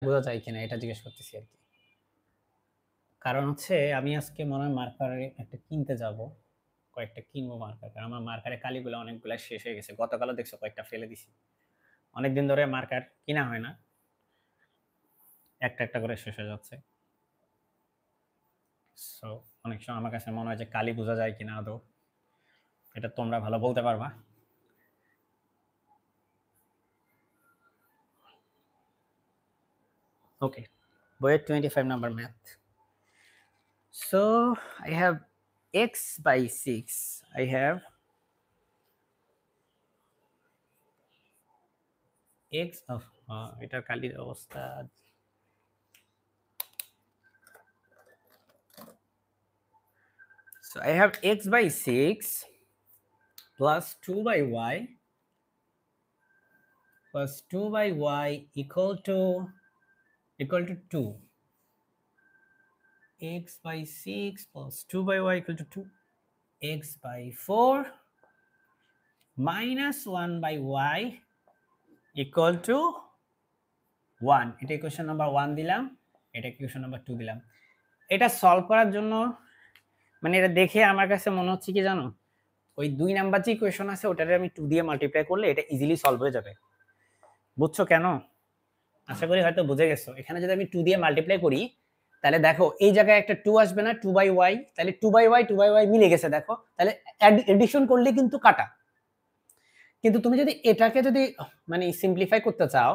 বোঝা যায় কিনা এটা জিজ্ঞেস করতেছি আর কি। কারণ হচ্ছে আমি আজকে মনে হয় মার্কার একটা কিনতে যাব, কয়েকটা কিনবো মার্কার, কারণ আমার মার্কারে কালিগুলো অনেকগুলো শেষ হয়ে গেছে। গতকালও দেখছো কয়েকটা ফেলে দিছি। অনেকদিন ধরে মার্কার কিনা হয় না, একটা একটা করে শেষ হয়ে যাচ্ছে। সো অনেক সময় আমার কাছে মনে হয় যে কালি বোঝা যায় কিনা আদৌ, এটা তোমরা ভালো বলতে পারবা। ওকে, বইয়ের 25 number math. So I have x by 6. I have x of এটার কালির অবস্থা। So I have x by 6 plus 2 by y plus 2 by y equal to 2. X by 6 plus 2 by y equal to 2. X by 4 minus 1 by y equal to 1. এটা equation number 1 দিলাম, এটা equation number 2 দিলাম। এটা solve করার জন্য মানে এটা দেখে আমার কাছে মনে হচ্ছে কি জানো, ওই 2 নাম্বার যে ইকুয়েশন আছে ওটারে আমি 2 দিয়ে মাল্টিপ্লাই করলে এটা ইজিলি সলভ হয়ে যাবে। বুঝছো কেন? আশা করি হয়তো বুঝে গেছো। এখানে যদি আমি 2 দিয়ে মাল্টিপ্লাই করি তাহলে দেখো এই জায়গায় একটা 2 আসবে না, 2 বাই y, তাহলে 2 বাই y মিলে গেছে দেখো, তাহলে এডিশন করলে কিন্তু কাটা। কিন্তু তুমি যদি এটাকে যদি মানে সিম্পলিফাই করতে চাও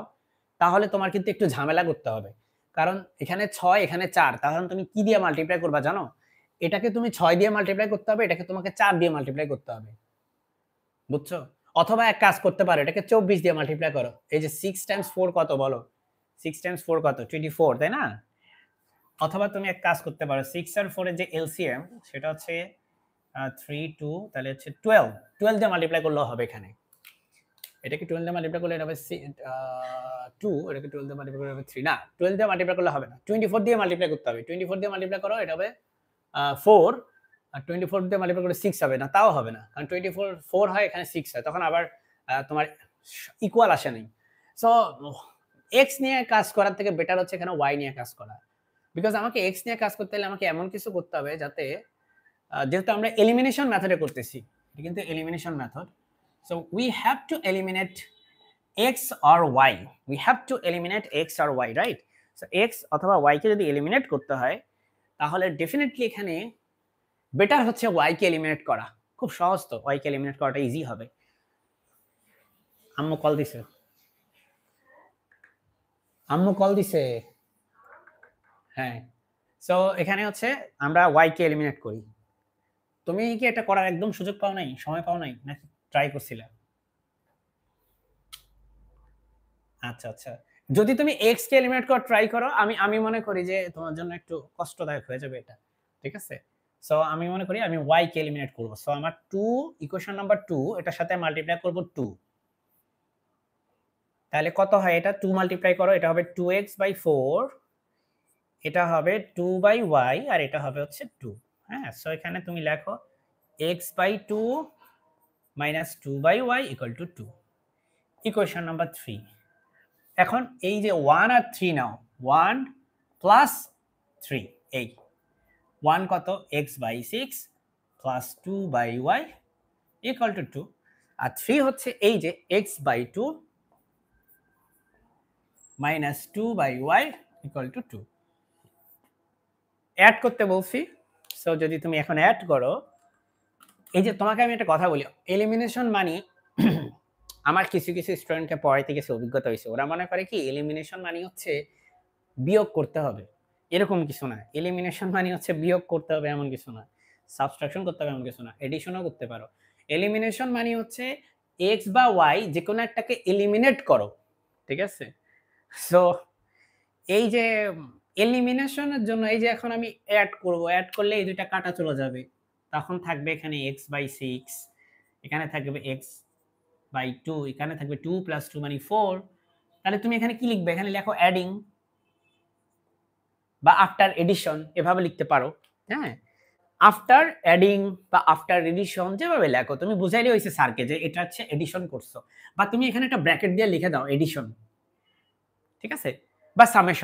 তাহলে তোমার কিন্তু একটু ঝামেলা করতে হবে, কারণ এখানে 6 এখানে 4, তাহলে তুমি কি দিয়ে মাল্টিপ্লাই করবা জানো? এটাকে তুমি 6 দিয়ে মাল্টিপ্লাই করতে হবে, এটাকে তোমাকে 4 দিয়ে মাল্টিপ্লাই করতে হবে। বুঝছো? অথবা এক কাজ করতে পারো, এটাকে 24 দিয়ে মাল্টিপ্লাই করো। এই যে 6 টাইমস 4 কত বলো? 6 টাইমস 4 কত? 24, তাই না? অথবা তুমি এক কাজ করতে পারো, 6 আর 4 এর যে এলসিএম সেটা হচ্ছে 3 2, তাহলে হচ্ছে 12 দিয়ে মাল্টিপ্লাই করলেও হবে। এখানে এটাকে 12 দিয়ে মাল্টিপ্লাই করলে এটা হবে 2, এটাকে 12 দিয়ে মাল্টিপ্লাই করলে হবে 3, না 12 দিয়ে মাল্টিপ্লাই করলে হবে না, 24 দিয়ে মাল্টিপ্লাই করতে হবে। 24 দিয়ে মাল্টিপ্লাই করো, এটা হবে 4, আর 24 দিয়ে মাল্টিপ্লাই করলে 6 হবে না, তাও হবে না, কারণ 24 4 হয়, এখানে 6 হয়, তখন আবার তোমার ইকুয়াল আসে নাই। সো এক্স নিয়ে কাজ করার থেকে বেটার হচ্ছে এখানে ওয়াই নিয়ে কাজ করা, বিকজ আমাকে এক্স নিয়ে কাজ করতে হলে আমাকে এমন কিছু করতে হবে যাতে যেহেতু আমরা এলিমিনেশন মেথডে করতেছি, এটা কিন্তু elimination method, so we have to eliminate x or y, we have to eliminate x or y, right? So x অথবা y কে যদি এলিমিনেট করতে হয় তাহলে ডেফিনেটলি এখানে বেটার হচ্ছে y কে এলিমিনেট করা। খুব সহজ তো, y কে এলিমিনেট করাটা ইজি হবে। আম্মু কল দিছে, আম্মু কল দিছে। হ্যাঁ, সো এখানে হচ্ছে আমরা y কে এলিমিনেট করি। তুমি কি এটা করার একদম সুযোগ পাও নাই, সময় পাও নাই, নাকি ট্রাই করছিলা? আচ্ছা আচ্ছা, যদি তুমি x কে এলিমিনেট করার ট্রাই করো, আমি মনে করি যে তোমার জন্য একটু কষ্টদায়ক হয়ে যাবে এটা, ঠিক আছে? সো আমি মনে করি আমি y কে এলিমিনেট করব। সো আমার 2 ইকুয়েশন নাম্বার 2 এটার সাথে মাল্টিপ্লাই করব 2, তাহলে কত হয়? এটা 2 মাল্টিপ্লাই করো, এটা হবে 2x বাই 4, এটা হবে 2 বাই y, আর এটা হবে হচ্ছে 2। হ্যাঁ, সো এখানে তুমি লেখো x by 2 minus 2 by y equal to 2, equation number 3। এখন এই যে 1 আর 3 নাও, 1 প্লাস 3, এই 1 কত? x by 6 plus 2 by y equal to 2, আর 3 হচ্ছে এই যে x by 2 minus 2 by y equal to 2। Add করতে বলছি, সো যদি তুমি এখন অ্যাড করো, এই যে তোমাকে আমি একটা কথা বলি, এলিমিনেশন মানে আমার কিছু কিছু স্টুডেন্টকে পড়াইতে গেছে অভিজ্ঞতা হয়েছে, ওরা মনে করে কি এলিমিনেশন মানে হচ্ছে বিয়োগ করতে হবে, এরকম কিছু না। এলিমিনেশন মানে হচ্ছে বিয়োগ করতে হবে এমন কিছু না, সাবট্রাকশন করতে হবে এমন কিছু না, এডিশনও করতে পারো। এলিমিনেশন মানে হচ্ছে এক্স বা ওয়াই যে কোনো একটাকে এলিমিনেট করো, ঠিক আছে? সো এই যে এলিমিনেশনের জন্য এই যে এখন আমি অ্যাড করব, অ্যাড করলে এই দুইটা কাটা চলে যাবে, তখন থাকবে এখানে এক্স বাই 6, এখানে থাকবে এক্স বাই 2, এখানে থাকবে 2 প্লাস 2 মানে 4। তাহলে তুমি এখানে কি লিখবে? এখানে লেখো অ্যাডিং বা আফটার এডিশন, এভাবে লিখতে পারো। হ্যাঁ, আফটার অ্যাডিং বা আফটার এডিশন, যেভাবে লেখো তুমি বুঝাইলে হয়েছে স্যারকে যে এটা হচ্ছে এডিশন করছো, বা তুমি এখানে একটা ব্র্যাকেট দিয়ে লিখে দাও এডিশন, ঠিক আছে? বা সামেশন